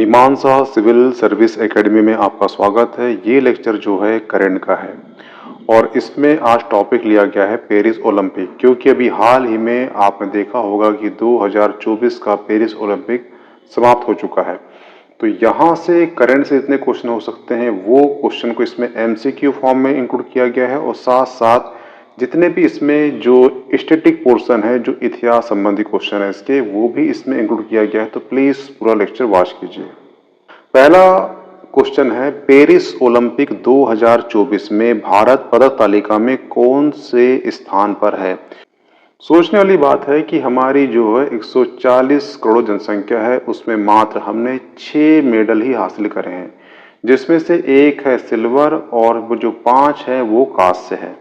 मीमांसा civil service academy में आपका स्वागत है। ये लेक्चर जो है करंट का है और इसमें आज टॉपिक लिया गया है पेरिस ओलंपिक, क्योंकि अभी हाल ही में आपने देखा होगा कि 2024 का पेरिस ओलंपिक समाप्त हो चुका है। तो यहाँ से करंट से इतने क्वेश्चन हो सकते हैं, वो क्वेश्चन को इसमें एमसीक्यू फॉर्म में इंक्लूड किया गया है और साथ साथ जितने भी इसमें जो स्टैटिक पोर्शन है, जो इतिहास संबंधी क्वेश्चन है इसके, वो भी इसमें इंक्लूड किया गया है। तो प्लीज पूरा लेक्चर वॉच कीजिए। पहला क्वेश्चन है, पेरिस ओलंपिक 2024 में भारत पदक तालिका में कौन से स्थान पर है। सोचने वाली बात है कि हमारी जो है 140 करोड़ जनसंख्या है, उसमें मात्र हमने 6 मेडल ही हासिल करे हैं, जिसमें से एक है सिल्वर और वो जो 5 है वो कांस्य है।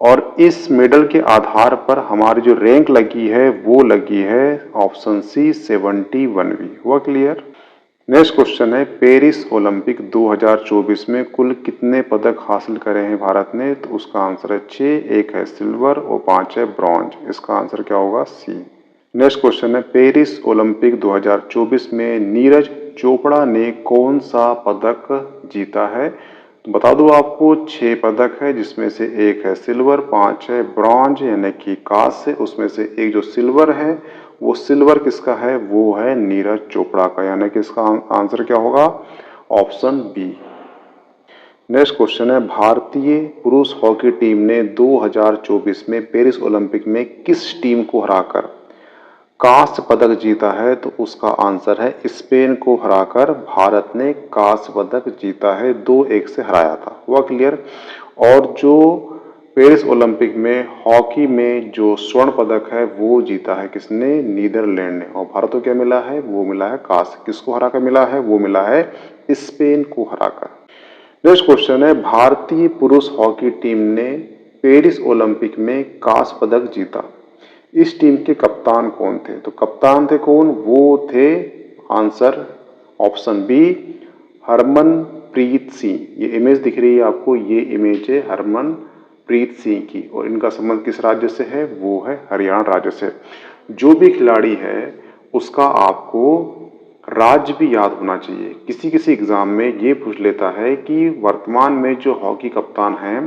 और इस मेडल के आधार पर हमारी जो रैंक लगी है वो लगी है ऑप्शन सी 71वीं। हुआ क्लियर। नेक्स्ट क्वेश्चन है, पेरिस ओलंपिक 2024 में कुल कितने पदक हासिल करे हैं भारत ने। तो उसका आंसर है 6, एक है सिल्वर और 5 है ब्रॉन्ज। इसका आंसर क्या होगा, सी। नेक्स्ट क्वेश्चन है, पेरिस ओलंपिक 2024 में नीरज चोपड़ा ने कौन सा पदक जीता है। तो बता दो आपको 6 पदक है, जिसमें से एक है सिल्वर, 5 है ब्रॉन्ज यानी कि कांस्य। उसमें से एक जो सिल्वर है वो सिल्वर किसका है, वो है नीरज चोपड़ा का, यानी कि इसका आंसर क्या होगा, ऑप्शन बी। नेक्स्ट क्वेश्चन है, भारतीय पुरुष हॉकी टीम ने 2024 में पेरिस ओलंपिक में किस टीम को हराकर कांस्य पदक जीता है। तो उसका आंसर है स्पेन को हराकर भारत ने कांस्य पदक जीता है, 2-1 से हराया था। हुआ क्लियर। और जो पेरिस ओलंपिक में हॉकी में जो स्वर्ण पदक है वो जीता है किसने, नीदरलैंड ने। और भारत को क्या मिला है, वो मिला है कांस्य। किसको हराकर मिला है, वो मिला है स्पेन को हराकर। नेक्स्ट क्वेश्चन है, भारतीय पुरुष हॉकी टीम ने पेरिस ओलंपिक में कांस्य पदक जीता। इस टीम के कप्तान कौन थे। तो कप्तान थे कौन, वो थे answer option B Harmanpreet Singh. ये इमेज दिख रही है आपको, ये इमेज है हरमनप्रीत सिंह की और इनका संबंध किस राज्य से है, वो है हरियाणा राज्य से। जो भी खिलाड़ी है उसका आपको राज्य भी याद होना चाहिए। किसी किसी एग्जाम में ये पूछ लेता है कि वर्तमान में जो हॉकी कप्तान हैं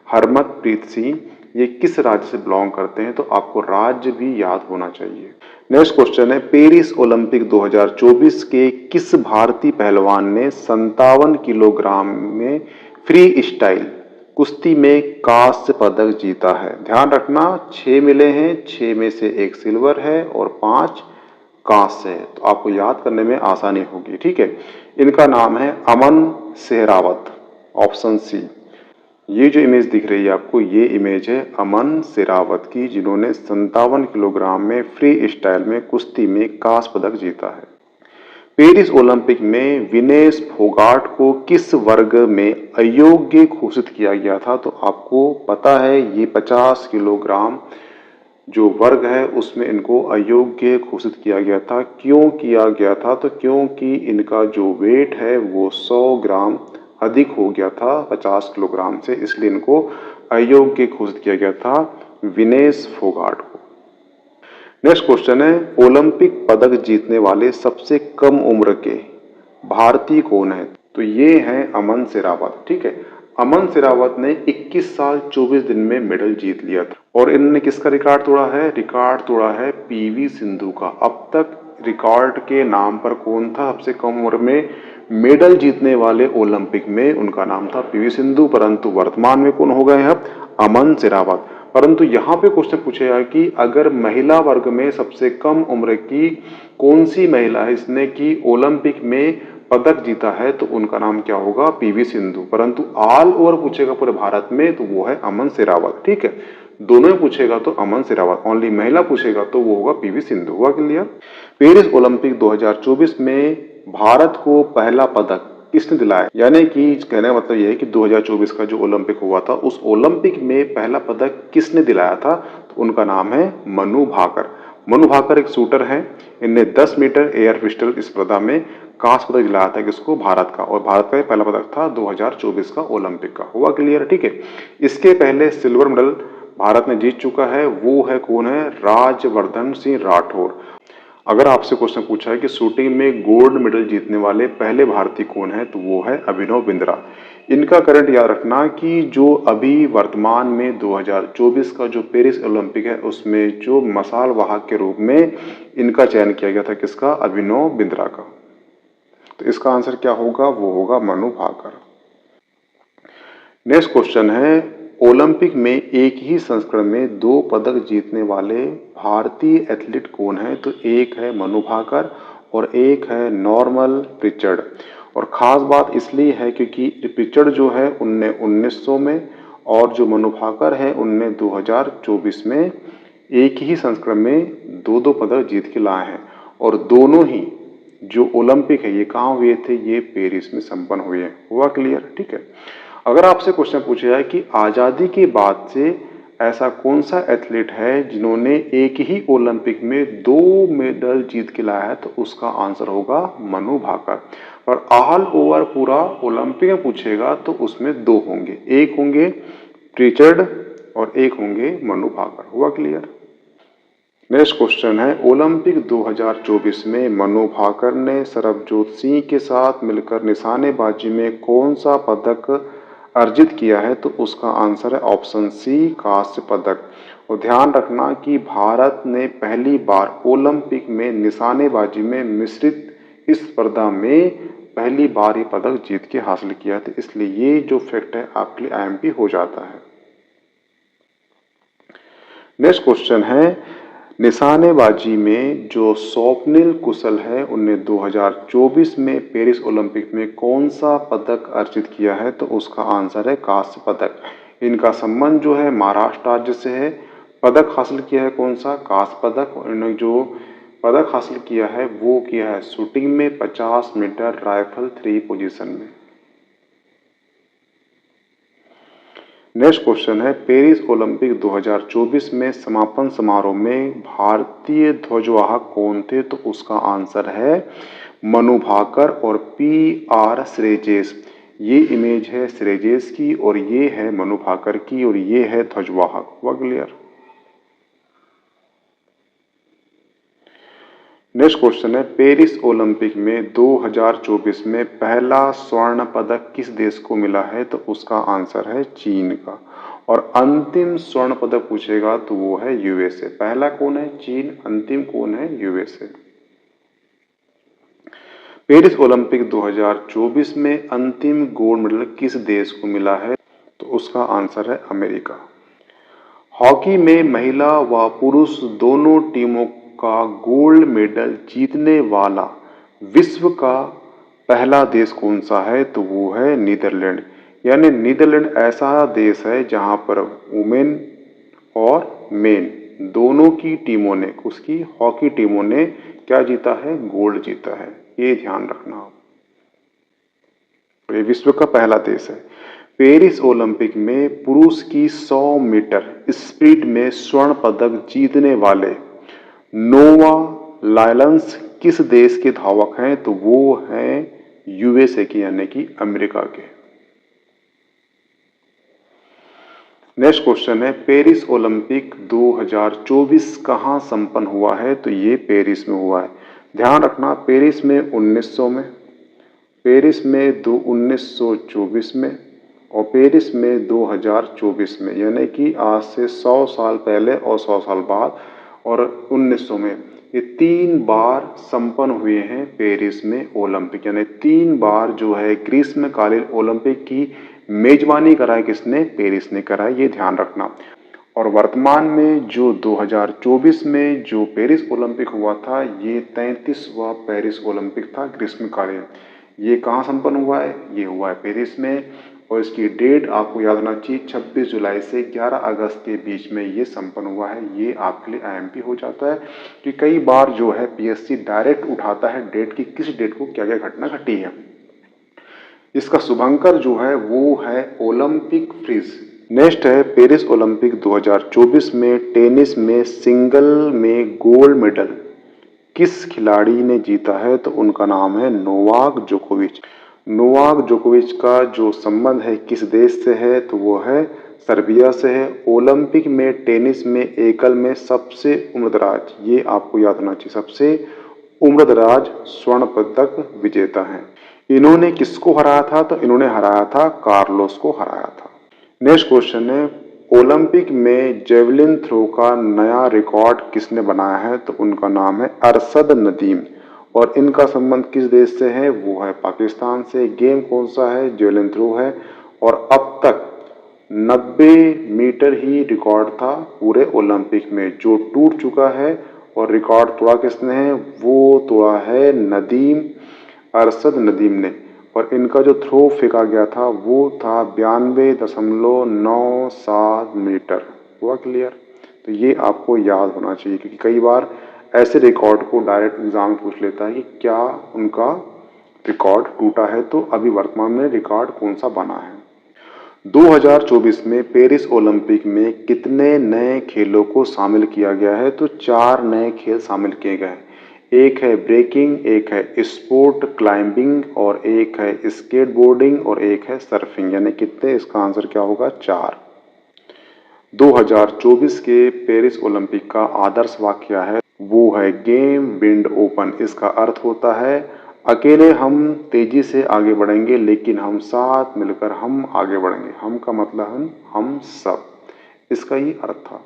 हरमनप्रीत सिंह, ये किस राज्य से बिलोंग करते हैं। तो आपको राज्य भी याद होना चाहिए। नेक्स्ट क्वेश्चन है, पेरिस ओलंपिक 2024 के किस भारतीय पहलवान ने 57 किलोग्राम में फ्री स्टाइल कुश्ती में कांस्य पदक जीता है। ध्यान रखना 6 मिले हैं, 6 में से एक सिल्वर है और 5 कांस्य है, तो आपको याद करने में आसानी होगी। ठीक है, इनका नाम है अमन सेहरावत, ऑप्शन सी। ये जो इमेज दिख रही है आपको, ये इमेज है अमन सेहरावत की, जिन्होंने 57 किलोग्राम में फ्री स्टाइल में कुश्ती में कांस्य पदक जीता है। पेरिस ओलंपिक में विनेश फोगाट को किस वर्ग में अयोग्य घोषित किया गया था। तो आपको पता है ये 50 किलोग्राम जो वर्ग है उसमें इनको अयोग्य घोषित किया गया था। क्यों किया गया था, तो क्योंकि इनका जो वेट है वो 100 ग्राम अधिक हो गया था 50 किलोग्राम से, इसलिए इनको अयोग्य घोषित किया गया था विनेश फोगाट को। नेक्स्ट क्वेश्चन है, ओलंपिक पदक जीतने वाले सबसे कम उम्र के भारतीय कौन है। तो ये हैं अमन सेहरावत। ठीक है, अमन सेहरावत ने 21 साल 24 दिन में मेडल जीत लिया था और इन्होंने किसका रिकॉर्ड तोड़ा है, रिकॉर्ड तोड़ा है पीवी सिंधु का। अब तक रिकॉर्ड के नाम पर कौन था सबसे कम उम्र में मेडल जीतने वाले ओलंपिक में, उनका नाम था पीवी सिंधु, परंतु वर्तमान में कौन हो गए हैं अब, अमन सेहरावत। परंतु यहाँ पे क्वेश्चन पूछेगा कि अगर महिला वर्ग में सबसे कम उम्र की कौन सी महिला है इसने कि ओलंपिक में पदक जीता है, तो उनका नाम क्या होगा, पीवी सिंधु। परंतु ऑल ओवर पूछेगा पूरे भारत में तो वो है अमन सेहरावत। ठीक है, दोनों में पूछेगा तो अमन सेहरावत, ओनली महिला पूछेगा तो वो होगा पीवी सिंधु। हुआ क्लियर। पेरिस ओलंपिक 2024 में भारत को पहला पदक किसने दिलाया, यानी कि कहने का मतलब यह है कि 2024 का जो ओलंपिक हुआ था उस ओलंपिक में पहला पदक किसने दिलाया था। तो उनका नाम है मनु भाकर। मनु भाकर एक शूटर है, इनने 10 मीटर एयर पिस्टल स्पर्धा में कांस्य पदक दिलाया था किसको, भारत का। और भारत का पहला पदक था 2024 का ओलंपिक का। हुआ क्लियर। ठीक है, इसके पहले सिल्वर मेडल भारत ने जीत चुका है, वो है कौन है, राजवर्धन सिंह राठौर। अगर आपसे क्वेश्चन पूछा है कि शूटिंग में गोल्ड मेडल जीतने वाले पहले भारतीय कौन है, तो वो है अभिनव बिंद्रा। इनका करंट याद रखना कि जो अभी वर्तमान में 2024 का जो पेरिस ओलंपिक है उसमें जो मशाल वाहक के रूप में इनका चयन किया गया था, किसका, अभिनव बिंद्रा का। तो इसका आंसर क्या होगा, वो होगा मनु भाकर। नेक्स्ट क्वेश्चन है, ओलंपिक में एक ही संस्करण में 2 पदक जीतने वाले भारतीय एथलीट कौन है, तो एक है मनु भाकर और एक है नॉर्मन प्रिचर्ड। और ख़ास बात इसलिए है क्योंकि प्रिचर्ड जो है उनने 1900 में और जो मनु भाकर है उनने 2024 में एक ही संस्करण में 2-2 पदक जीत के लाए हैं। और दोनों ही जो ओलंपिक है ये कहाँ हुए थे, ये पेरिस में संपन्न हुए हैं। हुआ क्लियर, ठीक है। अगर आपसे क्वेश्चन पूछा जाए कि आज़ादी के बाद से ऐसा कौन सा एथलीट है जिन्होंने एक ही ओलंपिक में 2 मेडल जीत के लाया है, तो उसका आंसर होगा मनु भाकर। और ऑल ओवर पूरा ओलंपिक में पूछेगा तो उसमें 2 होंगे, एक होंगे प्रिचर्ड और एक होंगे मनु भाकर। हुआ क्लियर। नेक्स्ट क्वेश्चन है, ओलंपिक 2024 में मनु भाकर ने सरबजोत सिंह के साथ मिलकर निशानेबाजी में कौन सा पदक अर्जित किया है, तो उसका आंसर है ऑप्शन सी, कांस्य पदक। और ध्यान रखना कि भारत ने पहली बार ओलंपिक में निशानेबाजी में मिश्रित इस स्पर्धा में पहली बार ये पदक जीत के हासिल किया था, इसलिए ये जो फैक्ट है आपके लिए आईएमपी हो जाता है। नेक्स्ट क्वेश्चन है, निशानेबाजी में जो स्वप्निल कुशल है उनने 2024 में पेरिस ओलंपिक में कौन सा पदक अर्जित किया है, तो उसका आंसर है कांस्य पदक। इनका संबंध जो है महाराष्ट्र राज्य से है। पदक हासिल किया है कौन सा, कांस्य पदक। और इन्होंने जो पदक हासिल किया है वो किया है शूटिंग में 50 मीटर राइफल 3 पोजीशन में। नेक्स्ट क्वेश्चन है, पेरिस ओलंपिक 2024 में समापन समारोह में भारतीय ध्वजवाहक कौन थे, तो उसका आंसर है मनु भाकर और PR श्रेजेस। ये इमेज है श्रेजेस की और ये है मनु भाकर की और ये है ध्वजवाहक। हुआ क्लियर। नेक्स्ट क्वेश्चन है, पेरिस ओलंपिक में 2024 में पहला स्वर्ण पदक किस देश को मिला है, तो उसका आंसर है चीन का। और अंतिम स्वर्ण पदक पूछेगा तो वो है USA। पहला कौन है, चीन, अंतिम कौन है, USA। पेरिस ओलंपिक 2024 में अंतिम गोल्ड मेडल किस देश को मिला है, तो उसका आंसर है अमेरिका। हॉकी में महिला व पुरुष दोनों टीमों का गोल्ड मेडल जीतने वाला विश्व का पहला देश कौन सा है, तो वो है नीदरलैंड। यानी नीदरलैंड ऐसा देश है जहां पर वुमेन और मेन दोनों की टीमों ने, उसकी हॉकी टीमों ने क्या जीता है, गोल्ड जीता है। ये ध्यान रखना आप, ये विश्व का पहला देश है। पेरिस ओलंपिक में पुरुष की 100 मीटर स्पीड में स्वर्ण पदक जीतने वाले नोवा लायलेंस किस देश के धावक हैं, तो वो हैं USA के, यानी कि अमेरिका के। नेक्स्ट क्वेश्चन है, पेरिस ओलंपिक 2024 कहाँ संपन्न हुआ है, तो ये पेरिस में हुआ है। ध्यान रखना, पेरिस में 1900 में, पेरिस में 1924 में और पेरिस में 2024 में, यानी कि आज से 100 साल पहले और 100 साल बाद और 1900 में। ये 3 बार संपन्न हुए हैं पेरिस में ओलंपिक, यानी 3 बार जो है ग्रीष्मकालीन ओलंपिक की मेजबानी कराई किसने, पेरिस ने कराई। ये ध्यान रखना। और वर्तमान में जो 2024 में जो पेरिस ओलंपिक हुआ था, ये 33वां पेरिस ओलंपिक था ग्रीष्मकालीन। ये कहाँ संपन्न हुआ है, ये हुआ है पेरिस में। और इसकी डेट आपको याद होना चाहिए, 26 जुलाई से 11 अगस्त के बीच में ये संपन्न हुआ है। ये आपके लिए आईएमपी हो जाता है कि कई बार जो है PSC डायरेक्ट उठाता है डेट की, किस डेट को क्या क्या घटना घटी है। इसका शुभंकर जो है वो है ओलंपिक फ्रिज। नेक्स्ट है, पेरिस ओलंपिक 2024 में टेनिस में सिंगल में गोल्ड मेडल किस खिलाड़ी ने जीता है, तो उनका नाम है नोवाक जोकोविच। नोवाक जोकोविच का जो संबंध है किस देश से है, तो वो है सर्बिया से है। ओलंपिक में टेनिस में एकल में सबसे उम्रदराज, ये आपको याद होना चाहिए, सबसे उम्रदराज स्वर्ण पदक विजेता हैं। इन्होंने किसको हराया था? तो इन्होंने हराया था कार्लोस को हराया था। नेक्स्ट क्वेश्चन है, ओलंपिक में जेवलिन थ्रो का नया रिकॉर्ड किसने बनाया है? तो उनका नाम है अरशद नदीम और इनका संबंध किस देश से है? वो है पाकिस्तान से। गेम कौन सा है? जेवलिन थ्रो है और अब तक 90 मीटर ही रिकॉर्ड था पूरे ओलंपिक में जो टूट चुका है और रिकॉर्ड तोड़ा किसने है? वो तोड़ा है अरशद नदीम ने और इनका जो थ्रो फेंका गया था वो था 92.97 मीटर। हुआ क्लियर? तो ये आपको याद होना चाहिए क्योंकि कई बार ऐसे रिकॉर्ड को डायरेक्ट एग्जाम पूछ लेता है कि क्या उनका रिकॉर्ड टूटा है, तो अभी वर्तमान में रिकॉर्ड कौन सा बना है। 2024 में पेरिस ओलंपिक में कितने नए खेलों को शामिल किया गया है? तो 4 नए खेल शामिल किए गए हैं। एक है ब्रेकिंग, एक है स्पोर्ट क्लाइंबिंग और एक है स्केटबोर्डिंग और एक है सर्फिंग। यानी कितने? इसका आंसर क्या होगा? 4। 2024 के पेरिस ओलंपिक का आदर्श वाक्य क्या है? वो है गेम विंड ओपन। इसका अर्थ होता है अकेले हम तेजी से आगे बढ़ेंगे लेकिन हम साथ मिलकर हम आगे बढ़ेंगे। हम का मतलब हम सब, इसका ही अर्थ था।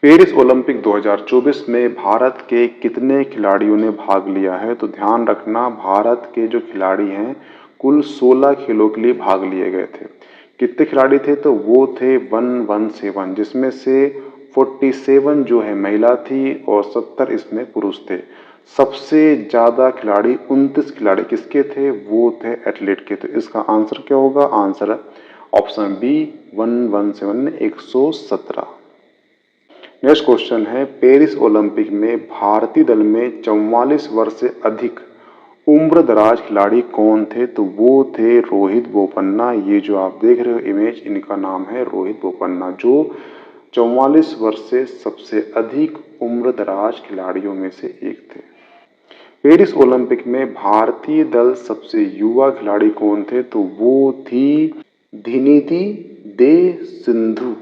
पेरिस ओलंपिक 2024 में भारत के कितने खिलाड़ियों ने भाग लिया है? तो ध्यान रखना भारत के जो खिलाड़ी हैं कुल 16 खेलों के लिए भाग लिए गए थे। कितने खिलाड़ी थे? तो वो थे 117 जिसमें से 47 जो है महिला थी और 70 इसमें पुरुष थे। सबसे ज्यादा खिलाड़ी 29 खिलाड़ी किसके थे? वो थे एथलीट के। तो इसका आंसर क्या होगा? Answer option B 117 117। Next question है, पेरिस ओलंपिक में भारतीय दल में 44 वर्ष से अधिक उम्र दराज खिलाड़ी कौन थे? तो वो थे रोहित बोपन्ना। ये जो आप देख रहे हो इमेज, इनका नाम है रोहित बोपन्ना जो 44 वर्ष से सबसे अधिक उम्र दराज खिलाड़ियों में से एक थे। पेरिस ओलंपिक में भारतीय दल सबसे युवा खिलाड़ी कौन थे? तो वो थी धिनिधि दे सिंधु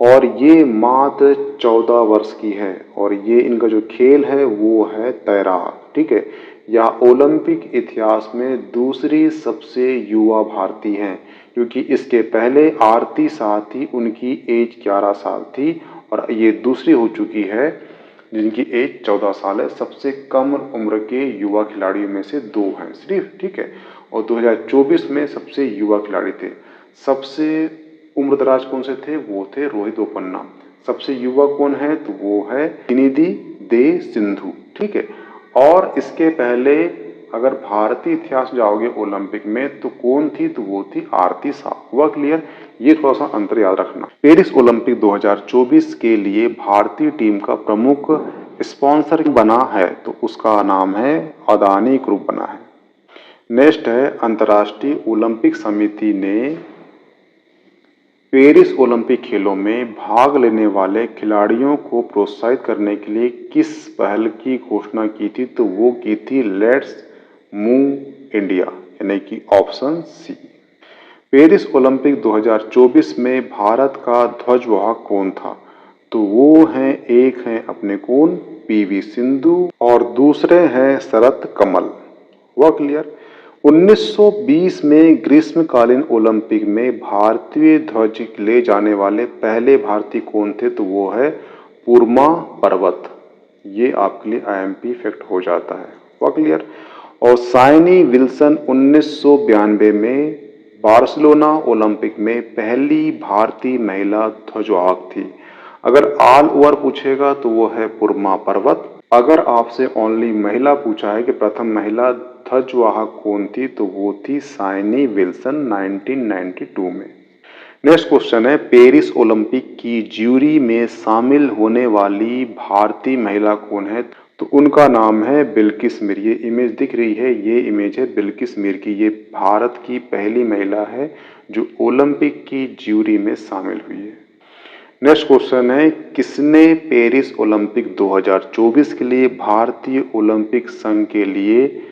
और ये मात्र 14 वर्ष की है और ये इनका जो खेल है वो है तैराक। ठीक है, यह ओलंपिक इतिहास में दूसरी सबसे युवा भारतीय हैं क्योंकि इसके पहले आरती शाह थी, उनकी एज 11 साल थी और ये दूसरी हो चुकी है जिनकी एज 14 साल है। सबसे कम उम्र के युवा खिलाड़ियों में से 2 हैं सिर्फ। ठीक है, और 2024 में सबसे युवा खिलाड़ी थे। सबसे उम्रदराज कौन से थे? वो थे रोहित बोपन्ना। सबसे युवा कौन है? तो वो है धिनिधि दे सिंधु। ठीक है, और इसके पहले अगर भारतीय इतिहास जाओगे ओलंपिक में तो कौन थी? तो वो थी आरती शाह। हुआ क्लियर? ये थोड़ा सा अंतर याद रखना। पेरिस ओलंपिक 2024 के लिए भारतीय टीम का प्रमुख स्पॉन्सर बना है तो उसका नाम है अदानी ग्रुप बना है। नेक्स्ट है, अंतर्राष्ट्रीय ओलंपिक समिति ने पेरिस ओलंपिक खेलों में भाग लेने वाले खिलाड़ियों को प्रोत्साहित करने के लिए किस पहल की घोषणा की थी? तो वो की थी लेट्स मूव इंडिया, यानी कि ऑप्शन सी। पेरिस ओलंपिक 2024 में भारत का ध्वजवाहक कौन था? तो वो हैं, एक हैं अपने कौन? पीवी सिंधु और दूसरे हैं शरत कमल। हुआ क्लियर? 1920 में ग्रीष्मकालीन ओलंपिक में भारतीय ध्वज ले जाने वाले पहले भारतीय कौन थे? तो वो है पुरमा पर्वत। ये आपके लिए आईएमपी फैक्ट हो जाता है। हुआ क्लियर? और साइनी विल्सन 1992 में बार्सिलोना ओलंपिक में पहली भारतीय महिला ध्वजवाहक थी। अगर ऑल ओवर पूछेगा तो वो है पुरमा पर्वत। अगर आपसे ओनली महिला पूछा है कि प्रथम महिला ध्वजवाहक कौन थी तो वो थी साइनी विल्सन 1992 में। नेक्स्ट क्वेश्चन है, पेरिस ओलंपिक की ज्यूरी में शामिल होने वाली भारतीय महिला कौन है? तो उनका नाम है बिल्किस मीर। ये इमेज दिख रही है, ये इमेज है बिल्किस मीर की। ये भारत की पहली महिला है जो ओलंपिक की ज्यूरी में शामिल हुई है। नेक्स्ट क्वेश्चन है, किसने पेरिस ओलंपिक 2024 के लिए भारतीय ओलंपिक संघ के लिए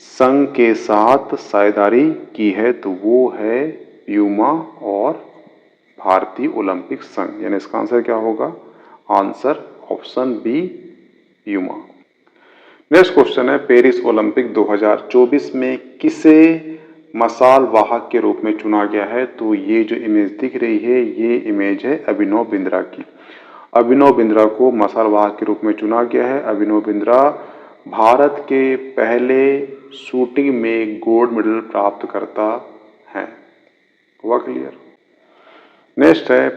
संघ के साथ साझेदारी की है? तो वो है प्यूमा और भारतीय ओलंपिक संघ, यानी इसका आंसर क्या होगा? Answer option B, Puma. Next question है, पेरिस ओलंपिक 2024 में किसे मसाल वाहक के रूप में चुना गया है? तो ये जो इमेज दिख रही है, ये इमेज है अभिनव बिंद्रा की। अभिनव बिंद्रा को मसाल वाहक के रूप में चुना गया है। अभिनव बिंद्रा भारत के पहले शूटिंग में गोल्ड मेडल प्राप्त करता है। हुआ क्लियर? नेक्स्ट है,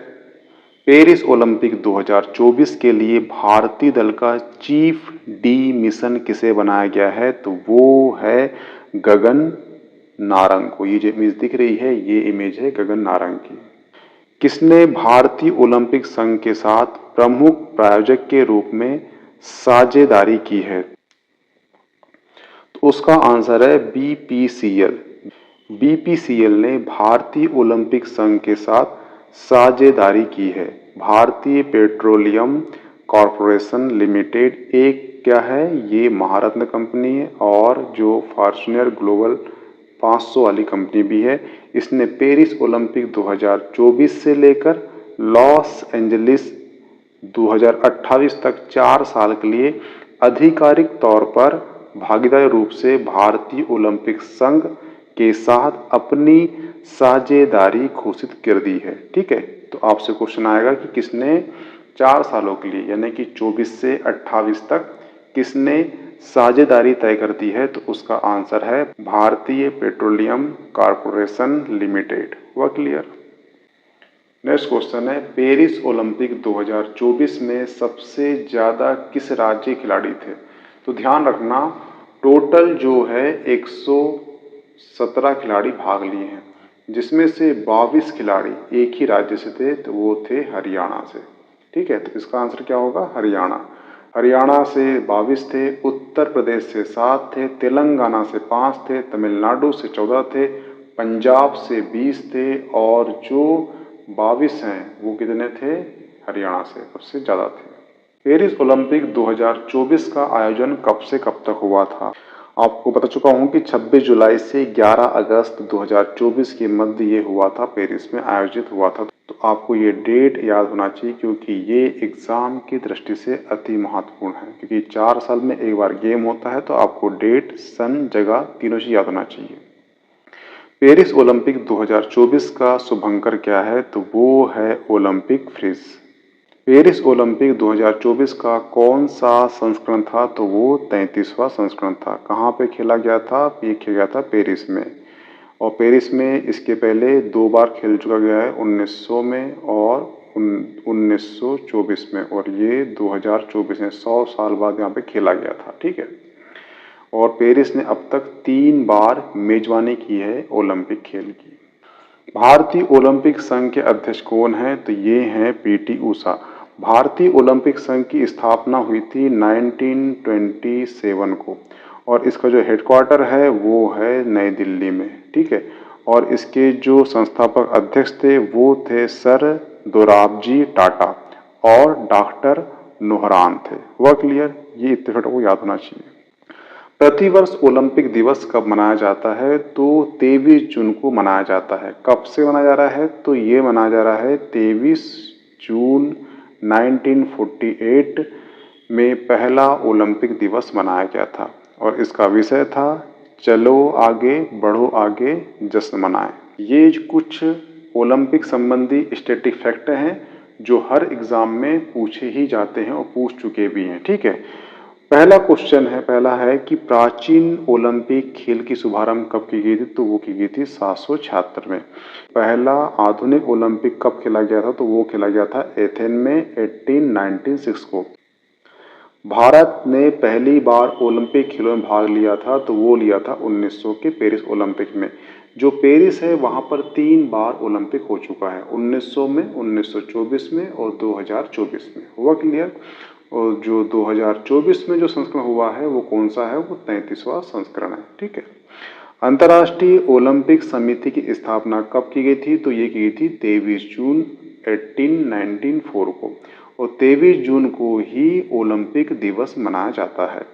पेरिस ओलंपिक 2024 के लिए भारतीय दल का चीफ डी मिशन किसे बनाया गया है? तो वो है गगन नारंग को। ये जो इमेज दिख रही है, ये इमेज है गगन नारंग की। किसने भारतीय ओलंपिक संघ के साथ प्रमुख प्रायोजक के रूप में साझेदारी की है? तो उसका आंसर है बीपीसीएल। बीपीसीएल ने भारतीय ओलंपिक संघ के साथ साझेदारी की है। भारतीय पेट्रोलियम कॉरपोरेशन लिमिटेड एक क्या है? ये महारत्न कंपनी है, और जो फॉर्च्यूनर ग्लोबल 500 वाली कंपनी भी है। इसने पेरिस ओलंपिक 2024 से लेकर लॉस एंजलिस 2028 तक 4 साल के लिए आधिकारिक तौर पर भागीदारी रूप से भारतीय ओलंपिक संघ के साथ अपनी साझेदारी घोषित कर दी है। ठीक है, तो आपसे क्वेश्चन आएगा कि किसने 4 सालों के लिए, यानी कि 24 से 28 तक किसने साझेदारी तय कर दी है? तो उसका आंसर है भारतीय पेट्रोलियम कॉरपोरेशन लिमिटेड। हुआ क्लियर? नेक्स्ट क्वेश्चन है, पेरिस ओलंपिक 2024 में सबसे ज्यादा किस राज्य के खिलाड़ी थे? तो ध्यान रखना, टोटल जो है 117 खिलाड़ी भाग लिए हैं, जिसमें से 22 खिलाड़ी एक ही राज्य से थे, तो वो थे हरियाणा से। ठीक है, तो इसका आंसर क्या होगा? हरियाणा। हरियाणा से 22 थे, उत्तर प्रदेश से 7 थे, तेलंगाना से 5 थे, तमिलनाडु से 14 थे, पंजाब से 20 थे, और जो 22 हैं वो कितने थे? हरियाणा से सबसे ज़्यादा थे। पेरिस ओलंपिक 2024 का आयोजन कब से कब तक हुआ था? आपको बता चुका हूँ कि 26 जुलाई से 11 अगस्त 2024 के मध्य ये हुआ था, पेरिस में आयोजित हुआ था। तो आपको ये डेट याद होना चाहिए, क्योंकि ये एग्ज़ाम की दृष्टि से अति महत्वपूर्ण है, क्योंकि 4 साल में एक बार गेम होता है, तो आपको डेट, सन, जगह तीनों चीज़ याद होना चाहिए। पेरिस ओलंपिक 2024 का शुभंकर क्या है? तो वो है ओलंपिक फ्रिज। पेरिस ओलंपिक 2024 का कौन सा संस्करण था? तो वो 33वां संस्करण था। कहाँ पे खेला गया था? ये खेला गया था पेरिस में, और पेरिस में इसके पहले 2 बार खेल चुका गया है, 1900 में और 1924 में, और ये 2024 में 100 साल बाद यहाँ पे खेला गया था। ठीक है, और पेरिस ने अब तक 3 बार मेजबानी की है ओलंपिक खेल की। भारतीय ओलंपिक संघ के अध्यक्ष कौन है? तो ये हैं पीटी ऊषा। भारतीय ओलंपिक संघ की स्थापना हुई थी 1927 को, और इसका जो हेडक्वार्टर है वो है नई दिल्ली में। ठीक है, और इसके जो संस्थापक अध्यक्ष थे वो थे सर दोराबजी टाटा और डॉक्टर नोहरान थे। हुआ क्लियर? ये इतने को याद होना चाहिए। प्रतिवर्ष ओलंपिक दिवस कब मनाया जाता है? तो 23 जून को मनाया जाता है। कब से मनाया जा रहा है? तो ये मनाया जा रहा है 23 जून 1948 में पहला ओलंपिक दिवस मनाया गया था, और इसका विषय था चलो आगे बढ़ो आगे जश्न मनाएं। ये कुछ ओलंपिक संबंधी स्टैटिक फैक्ट हैं जो हर एग्जाम में पूछे ही जाते हैं और पूछ चुके भी हैं। ठीक है, पहला क्वेश्चन है, पहला है कि प्राचीन ओलंपिक खेल की शुभारंभ कब की गई थी? तो वो की गई थी 776 में। पहला आधुनिक ओलंपिक कब खेला गया था? तो वो खेला गया था एथेन में 1896 को। भारत ने पहली बार ओलंपिक खेलों में भाग लिया था, तो वो लिया था 1900 के पेरिस ओलंपिक में। जो पेरिस है वहाँ पर 3 बार ओलंपिक हो चुका है, 1900 में, 1924 में और 2024 में। हुआ क्लियर? और जो 2024 में जो संस्करण हुआ है वो कौन सा है? वो 33वां संस्करण है। ठीक है, अंतर्राष्ट्रीय ओलंपिक समिति की स्थापना कब की गई थी? तो ये की गई थी 23 जून 1894 को, और 23 जून को ही ओलंपिक दिवस मनाया जाता है।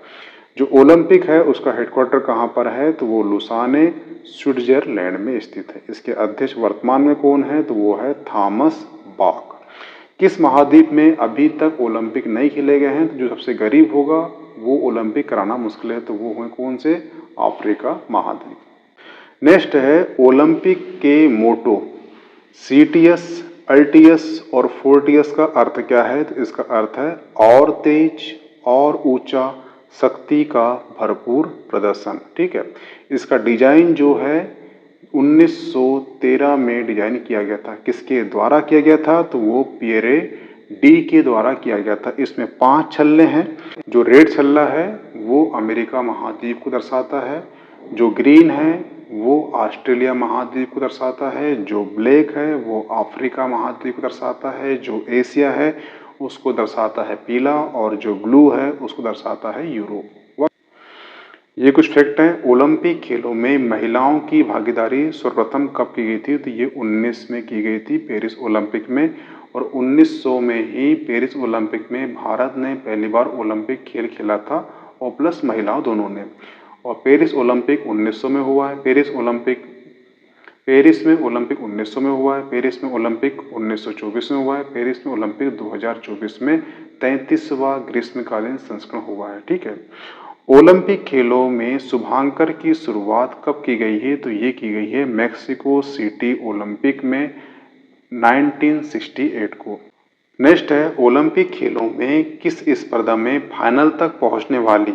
जो ओलंपिक है उसका हेडक्वार्टर कहाँ पर है, तो वो लुसाने स्विट्जरलैंड में स्थित है। इसके अध्यक्ष वर्तमान में कौन है, तो वो है थॉमस बाक। किस महाद्वीप में अभी तक ओलंपिक नहीं खेले गए हैं, तो जो सबसे गरीब होगा वो ओलंपिक कराना मुश्किल है, तो वो है कौन से, अफ्रीका महाद्वीप। नेक्स्ट है ओलंपिक के मोटो सीटीएस, अल्टीएस और फोर्टियस का अर्थ क्या है, तो इसका अर्थ है और तेज और ऊंचा, शक्ति का भरपूर प्रदर्शन। ठीक है, इसका डिजाइन जो है 1913 में डिजाइन किया गया था। किसके द्वारा किया गया था, तो वो पियरे डी के द्वारा किया गया था। इसमें 5 छल्ले हैं। जो रेड छल्ला है वो अमेरिका महाद्वीप को दर्शाता है, जो ग्रीन है वो ऑस्ट्रेलिया महाद्वीप को दर्शाता है, जो ब्लैक है वो अफ्रीका महाद्वीप को दर्शाता है, जो एशिया है उसको दर्शाता है पीला, और जो ब्लू है उसको दर्शाता है यूरोप। ये कुछ फैक्ट हैं। ओलंपिक खेलों में महिलाओं की भागीदारी सर्वप्रथम कब की गई थी, तो ये 19 में की गई थी, पेरिस ओलंपिक में। और 1900 में ही पेरिस ओलंपिक में भारत ने पहली बार ओलंपिक खेल खेला था, और प्लस महिलाओं दोनों ने। और पेरिस ओलंपिक 1900 में हुआ है, पेरिस में ओलंपिक 1900 में हुआ है, पेरिस में ओलंपिक 1924 में हुआ है, पेरिस में ओलंपिक 2024 में 33वां ग्रीष्मकालीन संस्करण हुआ है। ठीक है, ओलंपिक खेलों में शुभांकर की शुरुआत कब की गई है, तो ये की गई है मैक्सिको सिटी ओलंपिक में 1968 को। नेक्स्ट है ओलंपिक खेलों में किस स्पर्धा में फाइनल तक पहुंचने वाली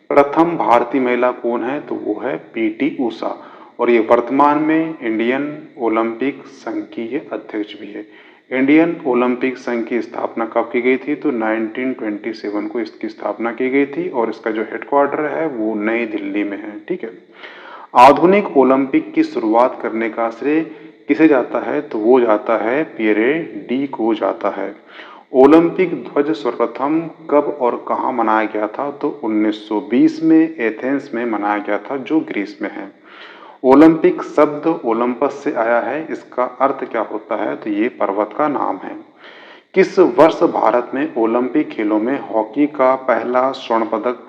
प्रथम भारतीय महिला कौन है, तो वो है पीटी उषा। और ये वर्तमान में इंडियन ओलंपिक संघ की ये अध्यक्ष भी है। इंडियन ओलंपिक संघ की स्थापना कब की गई थी, तो 1927 को इसकी स्थापना की गई थी, और इसका जो हेडक्वार्टर है वो नई दिल्ली में है। ठीक है, आधुनिक ओलंपिक की शुरुआत करने का श्रेय किसे जाता है, तो वो जाता है पियरे डी को जाता है। ओलंपिक ध्वज सर्वप्रथम कब और कहाँ मनाया गया था, तो 1920 में एथेंस में मनाया गया था, जो ग्रीस में है। ओलंपिक शब्द ओलंपस से आया है, इसका अर्थ क्या होता है, तो ये पर्वत का नाम है। किस वर्ष भारत में ओलंपिक खेलों में हॉकी का पहला स्वर्ण पदक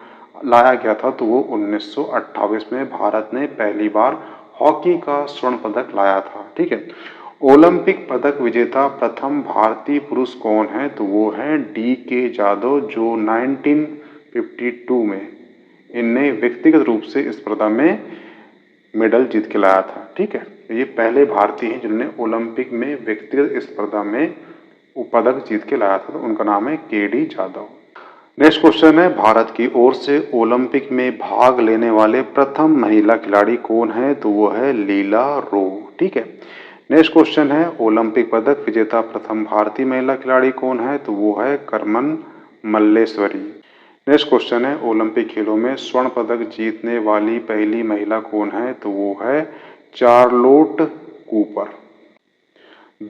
लाया गया था, तो वो 1928 में भारत ने पहली बार हॉकी का स्वर्ण पदक लाया था। ठीक है, ओलंपिक पदक विजेता प्रथम भारतीय पुरुष कौन है, तो वो है डी के यादव, जो 1952 में इनने व्यक्तिगत रूप से स्पर्धा में मेडल जीत के लाया था। ठीक है, ये पहले भारतीय हैं जिन्होंने ओलंपिक में व्यक्तिगत स्पर्धा में पदक जीत के लाया था, तो उनका नाम है के डी यादव। नेक्स्ट क्वेश्चन है भारत की ओर से ओलंपिक में भाग लेने वाले प्रथम महिला खिलाड़ी कौन है, तो वो है लीला रो। ठीक है, नेक्स्ट क्वेश्चन है ओलंपिक पदक विजेता प्रथम भारतीय महिला खिलाड़ी कौन है, तो वो है करमन मल्लेश्वरी। नेक्स्ट क्वेश्चन है ओलंपिक खेलों में स्वर्ण पदक जीतने वाली पहली महिला कौन है, तो वो है चार्लोट कूपर।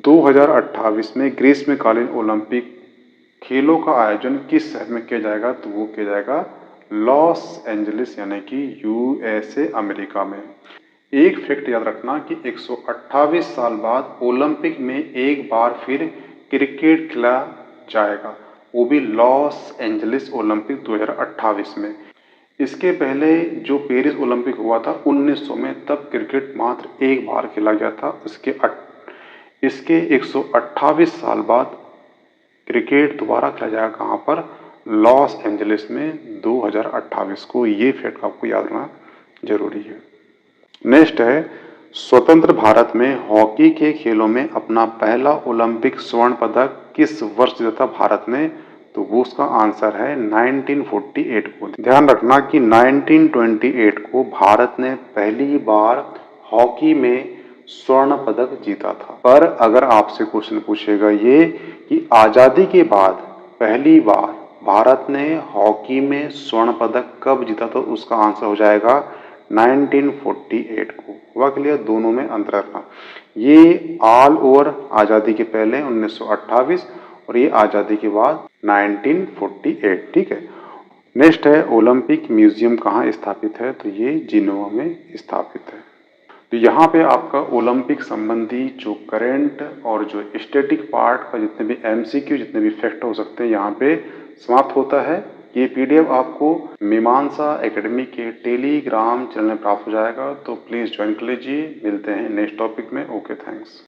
2028 में ग्रीष्मकालीन ओलंपिक खेलों का आयोजन किस शहर में किया जाएगा, तो वो किया जाएगा लॉस एंजलिस यानी कि यूएसए अमेरिका में। एक फैक्ट याद रखना कि 128 साल बाद ओलंपिक में एक बार फिर क्रिकेट खेला जाएगा, वो भी लॉस एंजलिस ओलंपिक 2028 में। इसके पहले जो पेरिस ओलंपिक हुआ था 1900 में, तब क्रिकेट मात्र एक बार खेला गया था। इसके 128 साल बाद क्रिकेट दोबारा खेला जाएगा कहाँ पर, लॉस एंजलिस में 2028 को। ये फैक्ट आपको याद रखना जरूरी है। नेक्स्ट है स्वतंत्र भारत में हॉकी के खेलों में अपना पहला ओलंपिक स्वर्ण पदक किस वर्ष जीता था भारत ने, तो वो उसका आंसर है 1948 को। ध्यान रखना कि 1928 को भारत ने पहली बार हॉकी में स्वर्ण पदक जीता था। पर अगर आपसे क्वेश्चन पूछेगा ये कि आजादी के बाद पहली बार भारत ने हॉकी में स्वर्ण पदक कब जीता, तो उसका आंसर हो जाएगा 1948 को। हुआ क्लियर, दोनों में अंतर रखना। ये ऑल ओवर आजादी के पहले 1928 और ये आजादी के बाद 1948। ठीक है, नेक्स्ट है ओलंपिक म्यूजियम कहाँ स्थापित है, तो ये जिनोवा में स्थापित है। तो यहाँ पे आपका ओलंपिक संबंधी जो करंट और जो स्टैटिक पार्ट का जितने भी एमसीक्यू जितने भी फैक्ट हो सकते हैं यहाँ पे समाप्त होता है। ये पीडीएफ आपको मीमांसा एकेडमी के टेलीग्राम चैनल में प्राप्त हो जाएगा, तो प्लीज़ ज्वाइन कर लीजिए। मिलते हैं नेक्स्ट टॉपिक में। Okay, thanks.